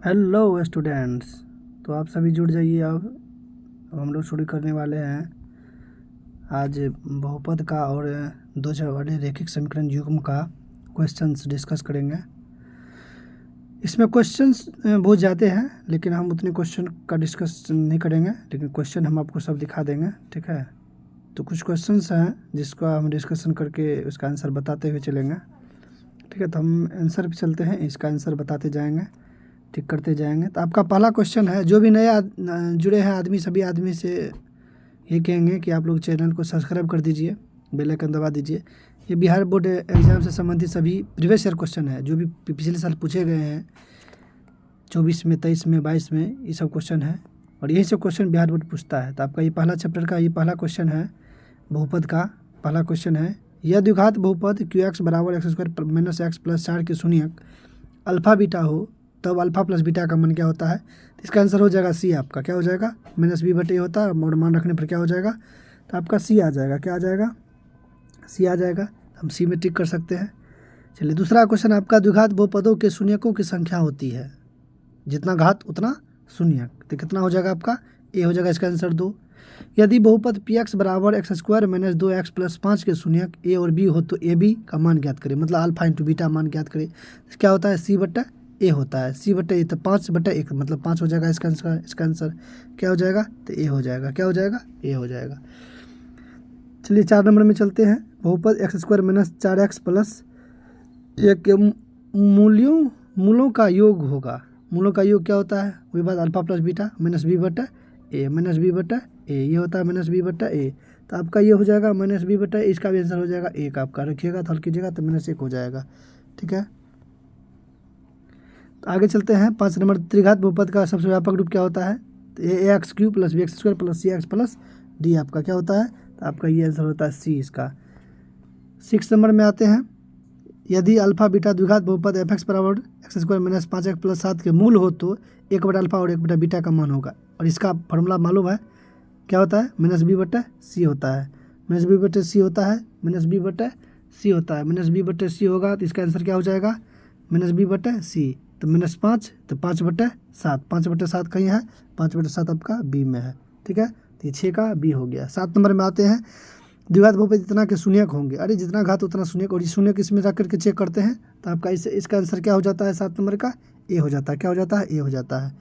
Hello students. तो आप सभी जुड़ जाइए। अब हम लोग शुरू करने वाले हैं आज बहुपद का और दो चौवाले रैखिक समीकरण युग्म का क्वेश्चंस डिस्कस करेंगे। इसमें क्वेश्चंस बहुत ज़्यादा हैं, लेकिन हम उतने क्वेश्चन का डिस्कस नहीं करेंगे, लेकिन क्वेश्चन हम आपको सब दिखा देंगे। ठीक है, तो कुछ क्वेश्चंस हैं जिसका हम डिस्कशन करके उसका आंसर बताते हुए चलेंगे। ठीक है, तो हम आंसर पे चलते हैं, इसका आंसर बताते जाएंगे, ठीक करते जाएंगे। तो आपका पहला क्वेश्चन है, जो भी नया जुड़े हैं आदमी, सभी आदमी से ये कहेंगे कि आप लोग चैनल को सब्सक्राइब कर दीजिए, बेल आइकन दबा दीजिए। ये बिहार बोर्ड एग्जाम से संबंधित सभी प्रीवियस ईयर क्वेश्चन है, जो भी पिछले साल पूछे गए हैं 24 में, 23 में, 22 में, ये सब क्वेश्चन है और यही सब क्वेश्चन बिहार बोर्ड पूछता है। तो आपका ये पहला चैप्टर का ये पहला क्वेश्चन है, बहुपद का पहला क्वेश्चन है। यह द्विघात बहुपद क्यू एक्स बराबर x square minus x plus 4 की शून्यक अल्फा बीटा हो, तब अल्फा प्लस बीटा का मान क्या होता है? तो इसका आंसर हो जाएगा सी। आपका क्या हो जाएगा? माइनस बी बटे होता है, और मान रखने पर क्या हो जाएगा? तो आपका सी आ जाएगा। क्या आ जाएगा? सी आ जाएगा। हम सी में टिक कर सकते हैं। चलिए, दूसरा क्वेश्चन आपका, द्विघात बहुपदों के शून्यकों की संख्या होती है, जितना घात उतना शून्यक। तो कितना हो जाएगा आपका? ए हो जाएगा। इसका आंसर 2। यदि बहुपद पी एक्स बराबर x square minus 2x plus 5 के शून्यक ए और बी हो, तो ए बी का मान ज्ञात करें, मतलब अल्फा इंटू बीटा मान ज्ञात करें। क्या होता है? सी बट्टा ए होता है। सी बट्टा ए, तो 5/1 मतलब 5 हो जाएगा इसका आंसर। इसका आंसर क्या हो जाएगा? तो ए हो जाएगा। क्या हो जाएगा? ए हो जाएगा। चलिए 4 नंबर में चलते हैं। बहुपद x square minus 4x plus 1 के मूलों का योग होगा। मूलों का योग क्या होता है? वही बात, alpha plus beta minus B बट्टा ए, माइनस बी बट्टा ए, ये होता है माइनस बी बट्टा ए। तो आपका ये हो जाएगा माइनस बी बट्टा ए, इसका भी आंसर हो जाएगा 1। आपका रखिएगा तो हल कीजिएगा तो -1 हो जाएगा। ठीक है, तो आगे चलते हैं। 5 नंबर, त्रिघात बहुपद का सबसे व्यापक रूप क्या होता है? तो A X cube plus B X square plus C X plus D आपका क्या होता है? तो आपका ये आंसर होता है सी इसका। 6 नंबर में आते हैं। यदि अल्फा बीटा द्विघात बहुपद एफ एक्स बराबर x square minus 5x plus 7 के मूल हो, तो 1/अल्फा और 1/बीटा का मान होगा, और इसका फॉर्मूला मालूम है। क्या होता है? माइनस बी बट्टा सी होता है। माइनस बी बट्टे सी होता है। माइनस बी बट्टे सी होता है। माइनस बी बट्टे सी होगा, तो इसका आंसर क्या हो जाएगा? माइनस बी बट्टे सी। तो -5, तो 5/7। 5/7 कहीं है, 5/7 आपका बी में है। ठीक है, तो ये 6 का बी हो गया। 7 नंबर में आते हैं। द्विघात बहुपद जितना के शून्यक होंगे, अरे जितना घात उतना शून्यक, और ये शून्यक इसमें रख करके चेक करते हैं, तो आपका इसका आंसर क्या हो जाता है? 7 नंबर का ए हो जाता है। क्या हो जाता है? ए हो जाता है।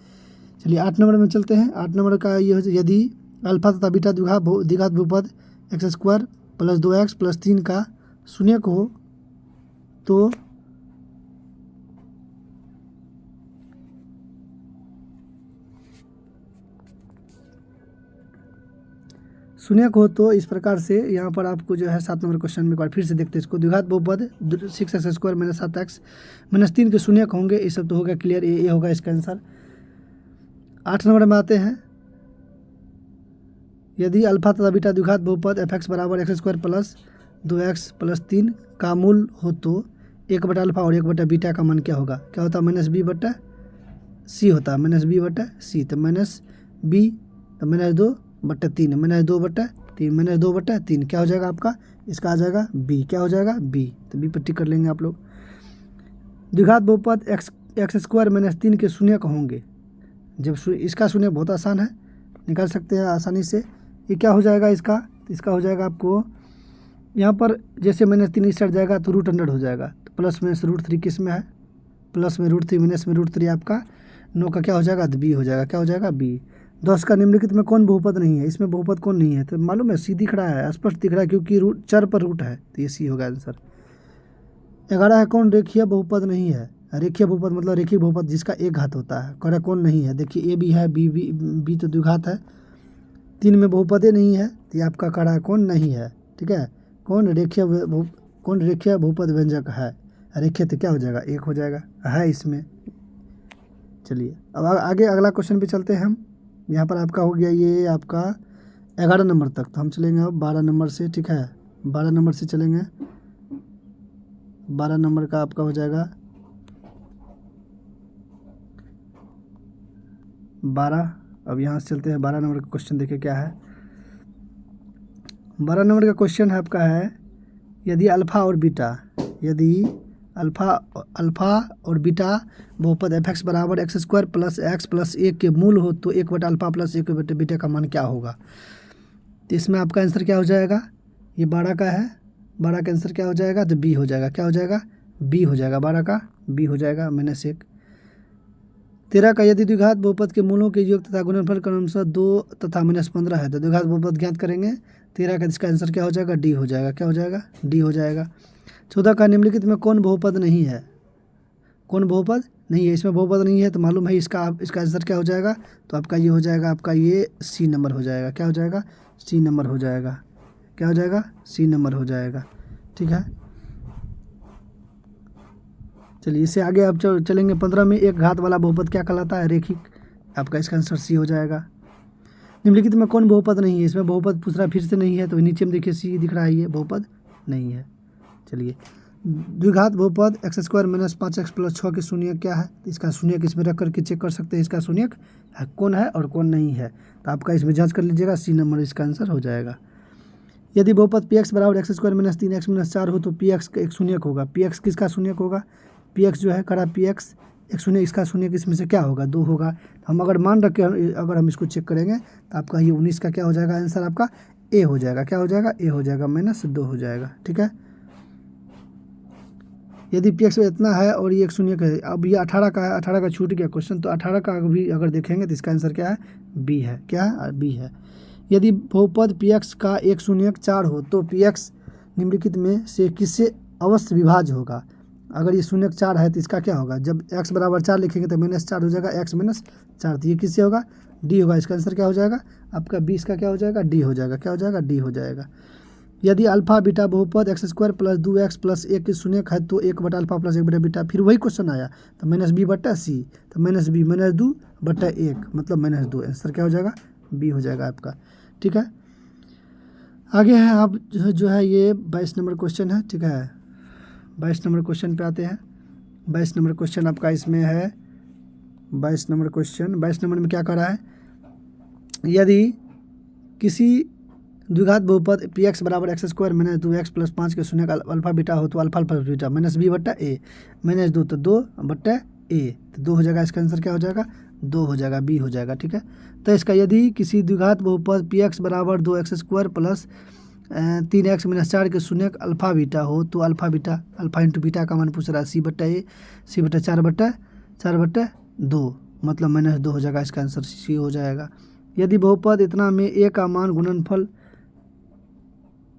चलिए 8 नंबर में चलते हैं। 8 नंबर का ये हो, यदि अल्फा तथा बीटा द्विघात बहुपद x square plus 2x plus 3 का शून्यक हो, तो शून्यक हो, तो इस प्रकार से यहाँ पर आपको जो है 7 नंबर क्वेश्चन में एक बार फिर से देखते हैं इसको। द्विघात बहुपद 6x square minus 7x minus 3 के शून्यक होंगे। ये सब तो होगा क्लियर, ये होगा इसका आंसर। 8 नंबर में आते हैं। यदि अल्फा तथा बीटा द्विघात बहुपद एफ एक्स बराबर x square plus 2x plus 3 का मूल हो, तो 1/अल्फा और 1/बीटा का मान क्या होगा? क्या होता है? माइनस बी बट्टा सी होता है। माइनस बी बट्टा सी, तो माइनस बी, तो -2/3, -2/3, -2/3 क्या हो जाएगा आपका? इसका आ जाएगा बी। क्या हो जाएगा? बी। तो बी पर टिक कर लेंगे आप लोग। द्विघात बहुपद एक्स स्क्वायर माइनस 3 के शून्यक होंगे। जब इसका शून्यक बहुत आसान है, निकाल सकते हैं आसानी से। ये क्या हो जाएगा इसका? इसका हो जाएगा आपको यहाँ पर, जैसे -3 इस साइड जाएगा तो √100 हो जाएगा। तो प्लस में √3 किस में है? प्लस में √3 माइनस में √3 आपका 9 का क्या हो जाएगा? तो बी हो जाएगा। क्या हो जाएगा? बी। 10 का निम्नलिखित में कौन बहुपद नहीं है? इसमें बहुपद कौन नहीं है? तो मालूम है, सी दिख रहा है, स्पष्ट दिख रहा है, क्योंकि चर पर रूट है, तो ये सी होगा आंसर। 11 है, कौन रेखीय बहुपद नहीं है? रेखीय बहुपद मतलब रेखीय बहुपद जिसका एक घात होता है। कह कौन नहीं है? देखिए, ए भी है, बी तो द्विघात है। 3 में बहुपदे नहीं है, तो ये आपका कड़ा कौन नहीं है? ठीक है, कौन रेखीय बहुपद व्यंजक है? रेखीय, तो क्या हो जाएगा? 1 हो जाएगा, है इसमें। चलिए अब आगे अगला क्वेश्चन पे चलते हैं हम। यहाँ पर आपका हो गया ये आपका 11 नंबर तक। तो हम चलेंगे अब 12 नंबर से। ठीक है, 12 नंबर से चलेंगे। 12 नंबर का आपका हो जाएगा 12। अब यहाँ से चलते हैं 12 नंबर का क्वेश्चन, देखिए क्या है। 12 नंबर का क्वेश्चन है आपका है, यदि अल्फा अल्फ़ा अल्फ़ा और बीटा बहुपद f(x) बराबर x² प्लस x प्लस 1 के मूल हो तो 1/अल्फ़ा प्लस 1 बीटा का मान क्या होगा। तो इसमें आपका आंसर क्या हो जाएगा, ये 12 का है, 12 का आंसर क्या हो जाएगा, तो बी हो जाएगा। क्या हो जाएगा, बी हो जाएगा, 12 का बी हो जाएगा -1। 13 का यदि द्विघात बहुपद के मूलों के योग तथा गुणनफल क्रमशः 2 तथा -15 है तो द्विघात बहुपद ज्ञात करेंगे। 13 का इसका आंसर क्या हो जाएगा, डी हो जाएगा। क्या हो जाएगा, डी हो जाएगा। 14 का निम्नलिखित में कौन बहुपद नहीं है, कौन बहुपद नहीं है, इसमें बहुपद नहीं है तो मालूम है इसका आंसर क्या हो जाएगा, तो आपका ये हो जाएगा, आपका ये सी नंबर हो जाएगा। क्या हो जाएगा, सी नंबर हो जाएगा। क्या हो जाएगा, सी नंबर हो जाएगा। ठीक है, चलिए इससे आगे आप चलेंगे। 15 में एक घात वाला बहुपद क्या कहलाता है, रेखिक। आपका इसका आंसर सी हो जाएगा। निम्नलिखित में कौन बहुपद नहीं है, इसमें बहुपद पूछ रहा फिर से नहीं है तो नीचे में देखिए सी दिख रहा है, ये बहुपद नहीं है। चलिए द्विघात बहुपद x² - 5x + 6 के शून्यक क्या है, इसका शून्यक इसमें रख करके चेक कर सकते हैं इसका शून्यक कौन है और कौन नहीं है। तो आपका इसमें जांच कर लीजिएगा, सी नंबर इसका आंसर हो जाएगा। यदि बहुपद px बराबर x² - 3x - 4 हो तो px का एक शून्यक होगा। px किसका शून्यक होगा, px जो है करा px एक शून्य, इसका शून्यक इसमें से क्या होगा, 2 होगा। हम अगर मान रख के अगर हम इसको चेक करेंगे तो आपका ये 19 का क्या हो जाएगा, आंसर आपका ए हो जाएगा। क्या हो जाएगा, ए हो जाएगा, -2 हो जाएगा। ठीक है, यदि px इतना है और ये एक शून्यक है, अब ये 18 का है, 18 का छूट गया क्वेश्चन, तो 18 का भी अगर देखेंगे तो इसका आंसर क्या है, बी है। क्या है, बी है। यदि बहुपद px का एक शून्यक 4 हो तो px निम्नलिखित में से किससे अवश्य विभाज्य होगा। अगर ये शून्यक 4 है तो इसका क्या होगा, जब x बराबर 4 लिखेंगे तो -4 हो जाएगा, x - 4, तो ये किससे होगा, डी होगा। इसका आंसर क्या हो जाएगा, आपका 20 का क्या हो जाएगा, डी हो जाएगा। क्या हो जाएगा, डी हो जाएगा। यदि अल्फा बीटा बहुपद x² + 2x + 1 के शून्यक है तो 1/अल्फा + 1/बीटा, फिर वही क्वेश्चन आया तो -b/c, तो -b -2/1 मतलब -2, आंसर क्या हो जाएगा, बी हो जाएगा आपका। ठीक है, आगे है आप जो है ये 22 नंबर क्वेश्चन है। ठीक है, 22 नंबर क्वेश्चन पे आते हैं। 22 नंबर क्वेश्चन आपका इसमें है, 22 नंबर क्वेश्चन, 22 नंबर में क्या कर रहा है, यदि किसी द्विघात बहुपद px बराबर x² - 2x + 5 के शून्यक अल्फा बीटा हो तो अल्फा + बीटा -b/a -2 तो 2/a, तो 2 हो जाएगा। इसका आंसर क्या हो जाएगा, 2 हो जाएगा, बी हो जाएगा। ठीक है, तो इसका यदि किसी द्विघात बहुपद px बराबर 2x² + 3x - 4 के शून्यक अल्फा बीटा हो तो अल्फा × बीटा का मान पूछ रहा है, c/a c/4/2 मतलब -2 हो जाएगा। इसका आंसर सी हो जाएगा। यदि बहुपद इतना में a का मान गुणनफल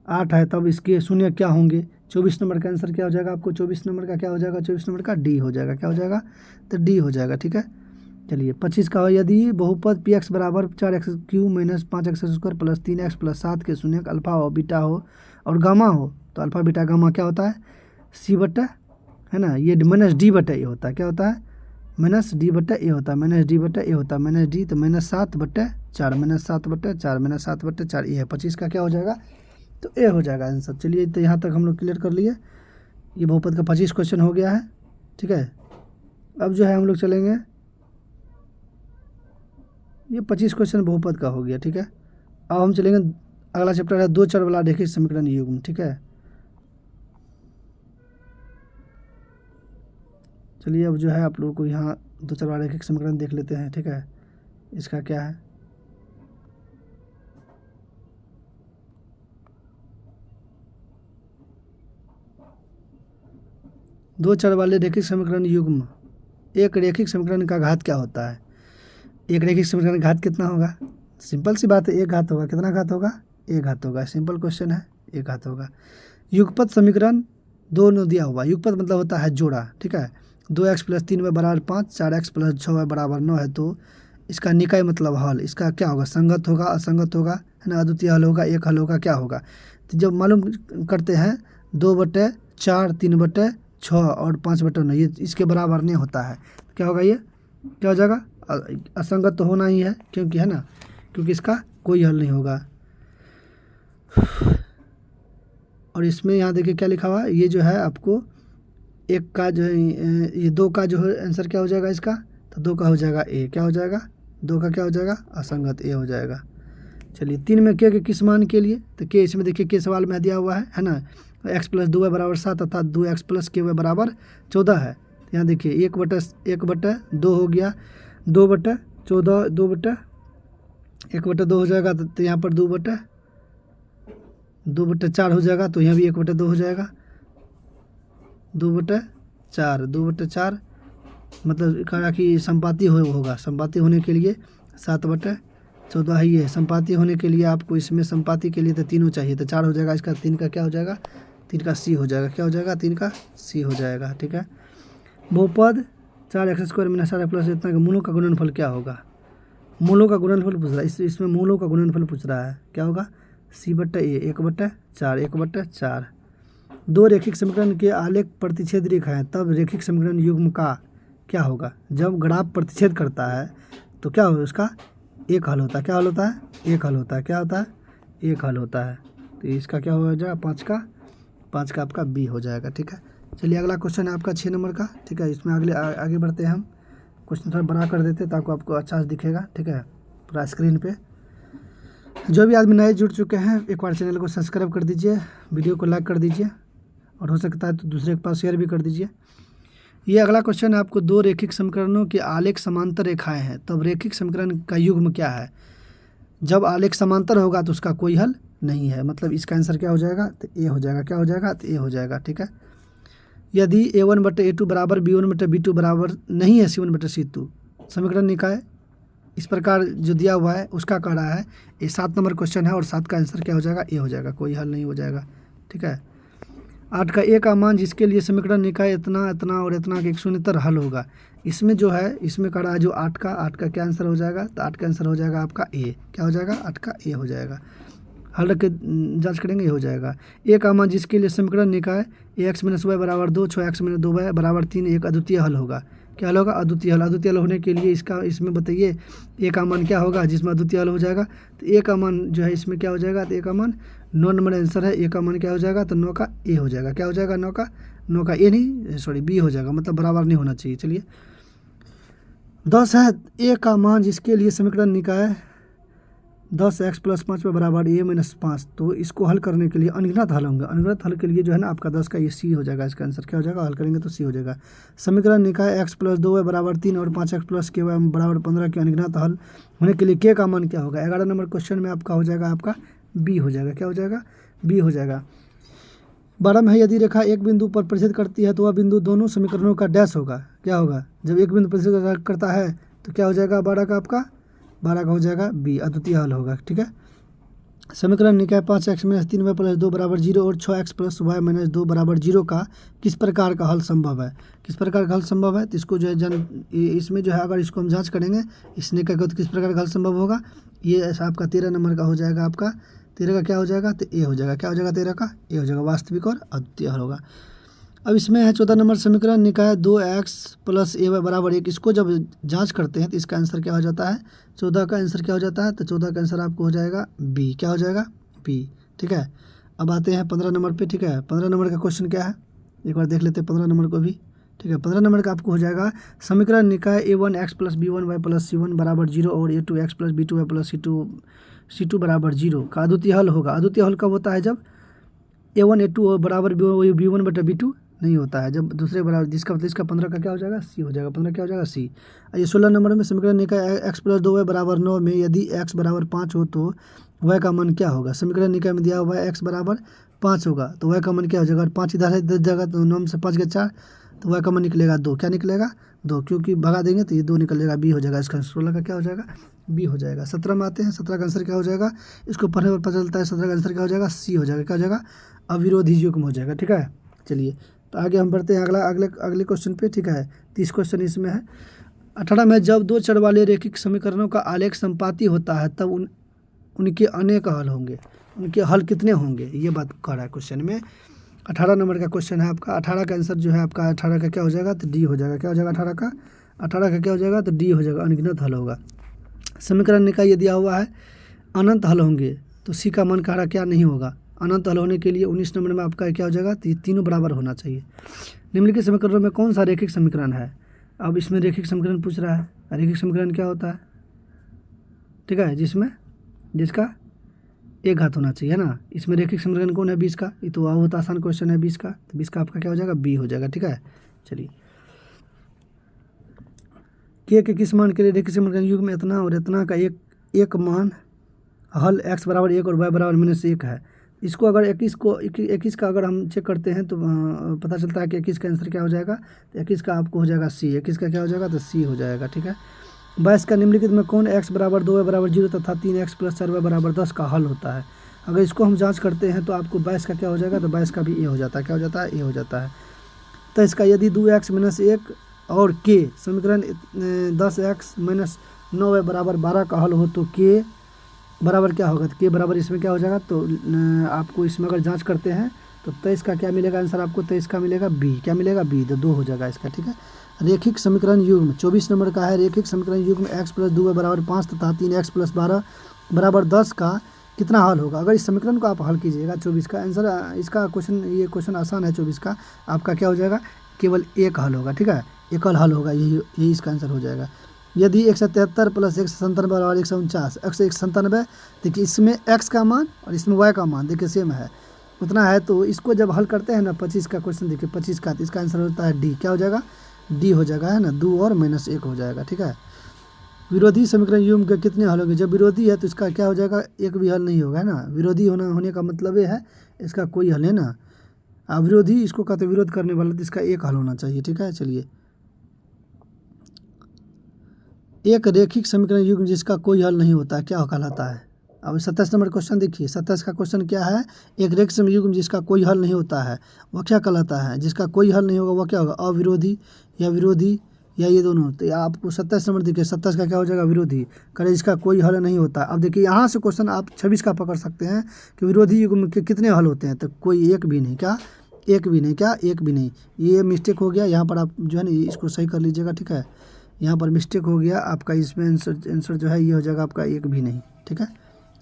8 है तब इसके शून्य क्या होंगे। 24 नंबर का आंसर क्या हो जाएगा आपको, 24 नंबर का क्या हो जाएगा, 24 नंबर का डी हो जाएगा। क्या हो जाएगा, तो डी हो जाएगा। ठीक है, चलिए 25 का हो, यदि बहुपद px बराबर 4x³ - 5x² + 3x + 7 के शून्यक अल्फा हो बीटा हो और गामा हो तो अल्फा बीटा गामा क्या होता है, c/, है ना, ये -d/a होता है। क्या होता है, -d/a होता है, -d/a होता है, -d तो -7/4 -7/4 ये है। 25 का क्या हो जाएगा, तो ए हो जाएगा आंसर। चलिए तो यहाँ तक हम लोग क्लियर कर लिए, ये बहुपद का 25 क्वेश्चन हो गया है। ठीक है, अब जो है हम लोग चलेंगे, ये 25 क्वेश्चन बहुपद का हो गया। ठीक है, अब हम चलेंगे, अगला चैप्टर है 2 चर वाला रैखिक समीकरण युग्म। ठीक है, चलिए अब जो है आप लोगों को यहाँ 2 चर वाला रैखिक समीकरण देख लेते हैं। ठीक है, इसका क्या है, दो चर वाले रैखिक समीकरण युग्म। एक रैखिक समीकरण का घात क्या होता है, एक रैखिक समीकरण का घात कितना होगा, सिंपल सी बात है, एक घात होगा। कितना घात होगा, एक घात होगा, सिंपल क्वेश्चन है, एक घात होगा। युगपत समीकरण दोनों दिया हुआ, युगपत मतलब होता है जोड़ा। ठीक है, 2x + 3y = 5, 4x + 6y = 9 है तो इसका निकाय मतलब हल, इसका क्या होगा, संगत होगा, असंगत होगा, है ना, अद्वितीय हल होगा, एक हल होगा, क्या होगा। तो जब मालूम करते हैं 2/4, 3/6 और 5/9 ये इसके बराबर नहीं होता है, क्या होगा, ये क्या हो जाएगा, असंगत तो होना ही है, क्योंकि है ना, क्योंकि इसका कोई हल नहीं होगा। और इसमें यहाँ देखिए क्या लिखा हुआ है, ये जो है आपको एक का जो है, ये 2 का जो है आंसर क्या हो जाएगा इसका, तो 2 का हो जाएगा ए। क्या हो जाएगा, 2 का क्या हो जाएगा, असंगत, ए हो जाएगा। चलिए 3 में के किस मान के लिए, तो के इसमें देखिए के सवाल में दिया हुआ है ना, तो x प्लस 2y बराबर 7 अर्थात 2x प्लस ky बराबर 14 है। तो यहाँ देखिए 1/2 हो गया, 2/14, 1/2 हो जाएगा, तो यहाँ पर 2/4 हो जाएगा, तो यहाँ भी 1/2 हो जाएगा, 2/4 मतलब कहा कि संपाती होगा। संपाती होने के लिए 7/14 ही है। संपाती होने के लिए आपको इसमें संपाती के लिए तो तीनों चाहिए, तो 4 हो जाएगा, इसका 3 का क्या हो जाएगा, 3 का सी हो जाएगा। क्या हो जाएगा, 3 का सी हो जाएगा। ठीक है, बहुपद 4x² - 4 प्लस इतना का मूलों का गुणनफल क्या होगा। मूलों का गुणनफल पूछ रहा है, इसमें मूलों का गुणनफल पूछ रहा है। क्या होगा, c/a 1/4। दो रेखिक समीकरण के आलेख प्रतिच्छेद रेखा है, तब रेखिक समीकरण युग्म का क्या होगा। जब ग्राफ प्रतिच्छेद करता है तो क्या होगा, उसका एक हल होता है। क्या हल होता है, एक हल होता है। क्या होता है, एक हल होता है। तो इसका क्या हो जाएगा, 5 का आपका बी हो जाएगा। ठीक है, चलिए अगला क्वेश्चन है आपका 6 नंबर का। ठीक है, इसमें आगे बढ़ते हैं हम। क्वेश्चन थोड़ा बड़ा कर देते हैं ताकि आपको अच्छा से दिखेगा। ठीक है, पूरा स्क्रीन पे। जो भी आदमी नए जुड़ चुके हैं एक बार चैनल को सब्सक्राइब कर दीजिए, वीडियो को लाइक कर दीजिए, और हो सकता है तो दूसरे के पास शेयर भी कर दीजिए। ये अगला क्वेश्चन है आपको, दो रेखिक समीकरणों के आलेख समांतर रेखाएं हैं, तब रेखिक समीकरण का युग्म क्या है। जब आलेख समांतर होगा तो उसका कोई हल नहीं है, मतलब इसका आंसर क्या हो जाएगा, तो ए हो जाएगा। क्या हो जाएगा, तो ए हो जाएगा। ठीक है, यदि a1/a2 बराबर b1/b2 बराबर नहीं है c1/c2, समीकरण निकाय इस प्रकार जो दिया हुआ है उसका कह रहा है। ये 7 नंबर क्वेश्चन है और 7 का आंसर क्या हो जाएगा, ए हो जाएगा, कोई हल नहीं हो जाएगा। ठीक है, 8 का ए का मान जिसके लिए समीकरण निकाय इतना इतना और इतना के एक शून्यतर हल होगा। इसमें जो है, इसमें कह रहा है जो 8 का क्या आंसर हो जाएगा, तो 8 का आंसर हो जाएगा आपका ए। क्या हो जाएगा, 8 का ए हो जाएगा। हल रख के जाँच करेंगे, ये हो जाएगा। ए का मान जिसके लिए समीकरण निकाय ax - y बराबर 2, 6x - 2y बराबर 3 एक अद्वितीय हल होगा। क्या हल होगा, अद्वितीय हल। अद्वितीय हल होने के लिए इसमें बताइए ए का मान क्या होगा जिसमें अद्वितीय हल हो जाएगा। तो ए का मान जो है इसमें क्या हो जाएगा, तो ए का मान 9 नंबर आंसर है। ए का मान क्या हो जाएगा, तो 9 का ए हो जाएगा। क्या हो जाएगा, 9 का ए नहीं, सॉरी बी हो जाएगा, मतलब बराबर नहीं होना चाहिए। चलिए 10 है, ए का मान जिसके लिए समीकरण निकाय 10x + 5 बराबर a - 5, तो इसको हल करने के लिए अनगिनत हल होंगे। अनगिनत हल के लिए जो है ना आपका 10 का ये सी हो जाएगा। इसका आंसर क्या हो जाएगा, हल करेंगे तो सी हो जाएगा। समीकरण निकाय x + 2y बराबर 3 और 5x + ky बराबर 15 के अनगिनत हल होने के लिए k का मान क्या होगा। 11 नंबर क्वेश्चन में आपका हो जाएगा, आपका बी हो जाएगा। क्या हो जाएगा, बी हो जाएगा। 12 में है, यदि रेखा एक बिंदु पर प्रतिच्छेद करती है तो वह बिंदु दोनों समीकरणों का डैश होगा। क्या होगा, जब एक बिंदु प्रतिच्छेद करता है तो क्या हो जाएगा, 12 का आपका 12 का हो जाएगा बी, अद्वितीय हल होगा। ठीक है, समीकरण निकाय 5x - 3y + 2 बराबर 0 और 6x + y - 2 बराबर 0 का किस प्रकार का हल संभव है। किस प्रकार का हल संभव है, तो इसको जो है इसमें जो है अगर इसको हम जांच करेंगे इसने क्या, तो किस प्रकार का हल संभव होगा। ये ऐसा आपका 13 नंबर का हो जाएगा। आपका 13 का क्या हो जाएगा, तो ए हो जाएगा। क्या हो जाएगा, 13 का ए हो जाएगा, वास्तविक और अद्वितीय हल होगा। अब इसमें है 14 नंबर समीकरण निकाय 2x + ay बराबर 1, इसको जब जांच करते हैं तो इसका आंसर क्या हो जाता है, 14 का आंसर क्या हो जाता है, तो 14 का आंसर आपको हो जाएगा बी। क्या हो जाएगा, बी। ठीक है, अब आते हैं 15 नंबर पे। ठीक है, 15 नंबर का क्वेश्चन क्या है, एक बार देख लेते हैं 15 नंबर को भी। ठीक है, 15 नंबर का आपको हो जाएगा, समीकरण निकाय a1x + b1y + c1 बराबर 0 और a2x + b2y + c2 बराबर 0 का अद्वितीय हल होगा। अद्वितीय हल कब होता है, जब a1 a2 बराबर b1/b2 नहीं होता है, जब दूसरे बराबर, जिसका मतलब इसका 15 का क्या हो जाएगा, सी हो जाएगा। 15 क्या हो जाएगा, सी। ये 16 नंबर में समीकरण निकाय x + 2y बराबर 9 में यदि x बराबर 5 हो तो y का मान क्या होगा। समीकरण निकाय में दिया हुआ है x बराबर 5 होगा तो y का मान क्या हो जाएगा, 5 इधर है 10 जगह, तो 9 में से 5 गया 4, तो y का मान निकलेगा 2। क्या निकलेगा, 2, क्योंकि भगा देंगे तो ये 2 निकल जाएगा, बी हो जाएगा। इसका 16 का क्या हो जाएगा, बी हो जाएगा। 17 में आते हैं, 17 का आंसर क्या हो जाएगा, इसको पढ़ने पर पता चलता है 17 का आंसर क्या हो जाएगा, सी हो जाएगा। क्या हो जाएगा, अविरोधी युग्म हो जाएगा। ठीक है, चलिए तो आगे हम बढ़ते हैं अगले क्वेश्चन पे। ठीक है, 30 क्वेश्चन इसमें है। 18 में जब दो चर वाले रेखिक समीकरणों का आलेख संपाती होता है तब उनके अनेक हल होंगे। उनके हल कितने होंगे, ये बात कह रहा है क्वेश्चन में। 18 नंबर का क्वेश्चन है आपका। 18 का आंसर जो है आपका 18 का क्या हो जाएगा, तो डी हो जाएगा। क्या हो जाएगा, 18 का क्या हो जाएगा, तो डी हो जाएगा, अनगिनत हल होगा। समीकरण निकाय ये दिया हुआ है अनंत हल होंगे, तो सी का मान कह रहा क्या नहीं होगा। अनंत हल होने के लिए 19 नंबर में आपका क्या हो जाएगा, तो ये तीनों बराबर होना चाहिए। निम्नलिखित समीकरणों में कौन सा रेखिक समीकरण है। अब इसमें रेखिक समीकरण पूछ रहा है। रेखिक समीकरण क्या होता है, ठीक है, जिसका एक घात होना चाहिए, है ना। इसमें रैखिक समीकरण कौन है 20 का, ये तो बहुत आसान क्वेश्चन है 20 का, तो 20 का आपका क्या हो जाएगा बी हो जाएगा, ठीक है। चलिए के किस मान के लिए रैखिक समीकरण युग्म में इतना और इतना का एक मान हल x बराबर 1 और y बराबर -1 है। इसको अगर 21 का अगर हम चेक करते हैं तो पता चलता है कि 21 का आंसर क्या हो जाएगा, तो 21 का आपको हो जाएगा सी, 21 का क्या हो जाएगा तो सी हो जाएगा, ठीक है। 22 का निम्नलिखित में कौन x बराबर 2y बराबर 0 तथा 3x + 4y बराबर 10 का हल होता है। अगर इसको हम जांच करते हैं तो आपको 22 का क्या हो जाएगा, तो 22 का भी ए हो जाता है, क्या हो जाता है ए हो जाता है। तो इसका यदि 2x - 1 और k समीकरण 10x - 9y बराबर 12 का हल हो तो k बराबर क्या होगा, तो के बराबर इसमें क्या हो जाएगा, तो आपको इसमें अगर जांच करते हैं तो 23 का क्या मिलेगा आंसर आपको, 23 का मिलेगा बी, क्या मिलेगा बी, तो 2 हो जाएगा इसका, ठीक है। रैखिक समीकरण युग्म 24 नंबर का है, रैखिक समीकरण युग्म x + 2y बराबर 5 तथा 3x + 12 बराबर 10 का कितना हल होगा। अगर इस समीकरण को आप हल कीजिएगा 24 का आंसर, इसका क्वेश्चन, ये क्वेश्चन आसान है 24 का, आपका क्या हो जाएगा केवल एक हल होगा, ठीक है, एकल हल होगा, यही इसका आंसर हो जाएगा। यदि 173 + 197 और 149 197, देखिए इसमें x का मान और इसमें y का मान देखिए सेम है, उतना है, तो इसको जब हल करते हैं ना 25 का क्वेश्चन, देखिए 25 का, तो इसका आंसर होता है डी, क्या हो जाएगा डी हो जाएगा, है ना, 2 और -1 हो जाएगा, ठीक है। विरोधी समीकरण युग्म के कितने हल होंगे, जब विरोधी है तो इसका क्या हो जाएगा एक भी हल नहीं होगा, है ना। विरोधी होने का मतलब ये है इसका कोई हल है ना, अविरोधी इसको कहते विरोध करने वाला, तो इसका एक हल होना चाहिए, ठीक है। चलिए एक रैखिक समीकरण युग्म जिसका कोई हल नहीं होता क्या कहलाता है। अब 27 नंबर क्वेश्चन देखिए, 27 का क्वेश्चन क्या है, एक रैखिक समीकरण युग्म जिसका कोई हल नहीं होता है वह क्या कहलाता है, जिसका कोई हल नहीं होगा वह क्या होगा, अविरोधी या विरोधी या ये दोनों। तो आपको 27 नंबर देखिए, 27 का क्या हो जाएगा विरोधी, करे जिसका कोई हल नहीं होता। अब देखिए यहाँ से क्वेश्चन आप 26 का पकड़ सकते हैं कि विरोधी युग्म के कितने हल होते हैं, तो कोई एक भी नहीं, क्या एक भी नहीं, क्या एक भी नहीं, ये मिस्टेक हो गया यहाँ पर, आप जो है ना इसको सही कर लीजिएगा, ठीक है। यहाँ पर मिस्टेक हो गया आपका, इसमें आंसर जो है ये हो जाएगा आपका एक भी नहीं, ठीक है।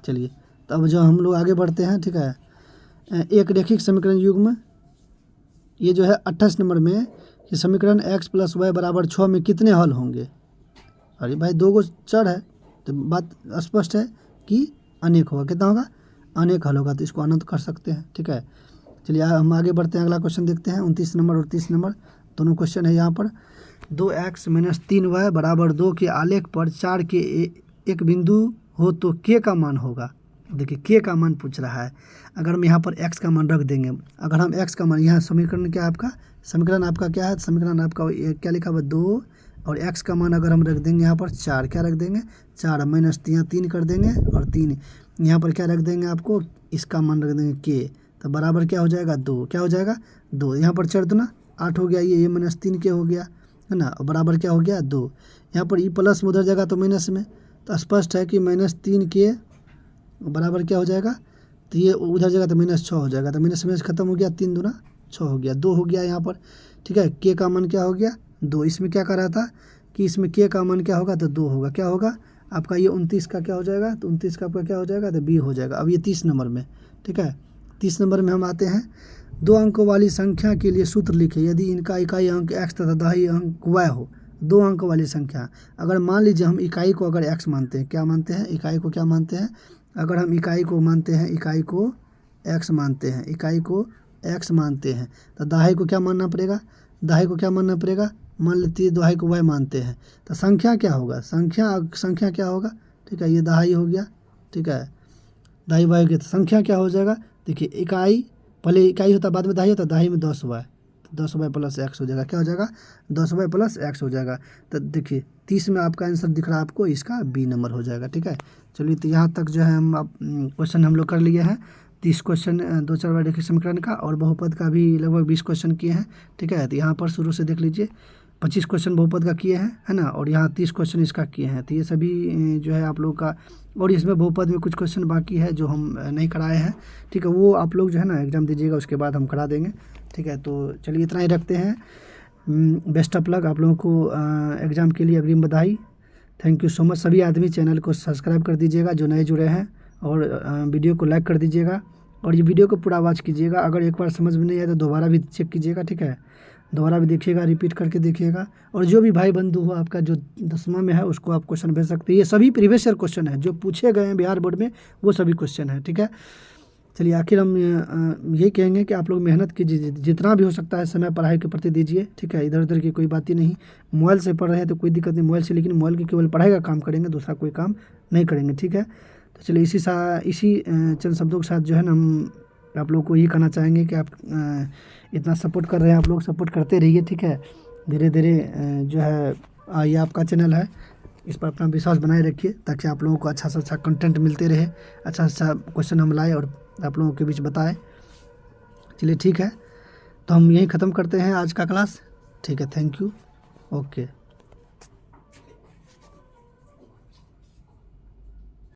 चलिए तो अब जो हम लोग आगे बढ़ते हैं, ठीक है। एक रैखिक समीकरण युग्म ये जो है 28 नंबर में कि समीकरण x + y बराबर 6 में कितने हल होंगे। अरे भाई 2 गो चर है तो बात स्पष्ट है कि अनेक होगा, कितना होगा अनेक हल होगा, तो इसको अनंत कर सकते हैं, ठीक है। चलिए हम आगे बढ़ते हैं, अगला क्वेश्चन देखते हैं 29 नंबर और 30 नंबर दोनों क्वेश्चन है यहाँ पर। 2x - 3y बराबर 2 के आलेख पर 4 के एक बिंदु हो तो k का मान होगा। देखिए k का मान पूछ रहा है, अगर हम यहाँ पर x का मान रख देंगे, अगर हम x का मान, यहाँ समीकरण क्या है आपका, समीकरण आपका क्या है, समीकरण आपका क्या लिखा हुआ 2 और x का मान अगर हम रख देंगे यहाँ पर 4, क्या रख देंगे 4 माइनस 3 कर देंगे और 3 यहाँ पर क्या रख देंगे आपको, इसका मान रख देंगे k, तो बराबर क्या हो जाएगा 2, क्या हो जाएगा 2, यहाँ पर 4 दूना 8 हो गया, ये -3 के हो गया, है ना, और बराबर क्या हो गया 2। यहाँ पर ई प्लस में उधर जाएगा तो माइनस में, तो स्पष्ट है कि -3 के बराबर क्या हो जाएगा, तो ये उधर जाएगा तो -6 हो जाएगा, तो माइनस में खत्म हो गया, 3 दूना 6 हो गया, 2 हो गया यहाँ पर, ठीक है। के का मान क्या हो गया 2, इसमें क्या कर रहा था कि इसमें के का मान क्या होगा, तो 2 होगा, क्या होगा आपका ये 29 का क्या हो जाएगा, तो 29 का आपका क्या हो जाएगा, तो बी हो जाएगा। अब ये 30 नंबर में, ठीक है, 30 नंबर में हम आते हैं। 2 अंकों वाली संख्या के लिए सूत्र लिखे, यदि इनका इकाई अंक x तथा दहाई अंक y हो। 2 अंक वाली संख्या, अगर मान लीजिए हम इकाई को अगर x मानते हैं, क्या मानते हैं इकाई को, क्या मानते हैं, अगर हम इकाई को मानते हैं, इकाई को x मानते हैं, इकाई को x मानते हैं, तो दहाई को क्या मानना पड़ेगा, दहाई को क्या मानना पड़ेगा, मान लेते हैं दहाई को y मानते हैं, तो संख्या क्या होगा, संख्या क्या होगा, ठीक है, ये दहाई हो गया, ठीक है, दहाई y हो गया, तो संख्या क्या हो जाएगा, देखिए इकाई पहले इकाई होता बाद में दहाई होता, दहाई में 10y, तो 10y + x हो जाएगा, क्या हो जाएगा 10y + x हो जाएगा। तो देखिए 30 में आपका आंसर दिख रहा है आपको, इसका बी नंबर हो जाएगा, ठीक है। चलिए तो यहाँ तक जो है हम क्वेश्चन हम लोग कर लिए हैं, 30 क्वेश्चन 2-4 बार रैखिक समीकरण का और बहुपद का भी लगभग 20 क्वेश्चन किए हैं, ठीक है। तो यहाँ पर शुरू से देख लीजिए 25 क्वेश्चन बहुपद का किए हैं, है ना, और यहाँ 30 क्वेश्चन इसका किए हैं, तो ये सभी जो है आप लोग का, और इसमें बहुपद में कुछ क्वेश्चन बाकी है जो हम नहीं कराए हैं, ठीक है, वो आप लोग जो है ना एग्ज़ाम दीजिएगा उसके बाद हम करा देंगे, ठीक है। तो चलिए इतना ही रखते हैं, बेस्ट ऑफ लक आप लोगों को एग्ज़ाम के लिए, अग्रिम बधाई, थैंक यू सो मच। सभी आदमी चैनल को सब्सक्राइब कर दीजिएगा जो नए जुड़े हैं, और वीडियो को लाइक कर दीजिएगा, और ये वीडियो को पूरा वॉच कीजिएगा। अगर एक बार समझ में नहीं आया तो दोबारा भी चेक कीजिएगा, ठीक है, दोबारा भी देखिएगा, रिपीट करके देखिएगा। और जो भी भाई बंधु हो आपका जो 10वां में है उसको आप क्वेश्चन भेज सकते हैं। ये सभी प्रीवियस ईयर क्वेश्चन है जो पूछे गए हैं बिहार बोर्ड में, वो सभी क्वेश्चन है, ठीक है। चलिए आखिर हम यही कहेंगे कि आप लोग मेहनत कीजिए, जितना भी हो सकता है समय पढ़ाई के प्रति दीजिए, ठीक है। इधर उधर की कोई बात ही नहीं। मोबाइल से पढ़ रहे हैं तो कोई दिक्कत नहीं मोबाइल से, लेकिन मोबाइल की केवल पढ़ाई का काम करेंगे, दूसरा कोई काम नहीं करेंगे, ठीक है। तो चलिए इसी चंद शब्दों के साथ जो है ना हम आप लोग को यही कहना चाहेंगे कि आप इतना सपोर्ट कर रहे हैं, आप लोग सपोर्ट करते रहिए, ठीक है। धीरे धीरे जो है ये आपका चैनल है, इस पर अपना विश्वास बनाए रखिए ताकि आप लोगों को अच्छा से अच्छा कंटेंट मिलते रहे, अच्छा अच्छा क्वेश्चन हम लाए और आप लोगों के बीच बताएं। चलिए ठीक है, तो हम यहीं ख़त्म करते हैं आज का क्लास, ठीक है। Thank you, okay.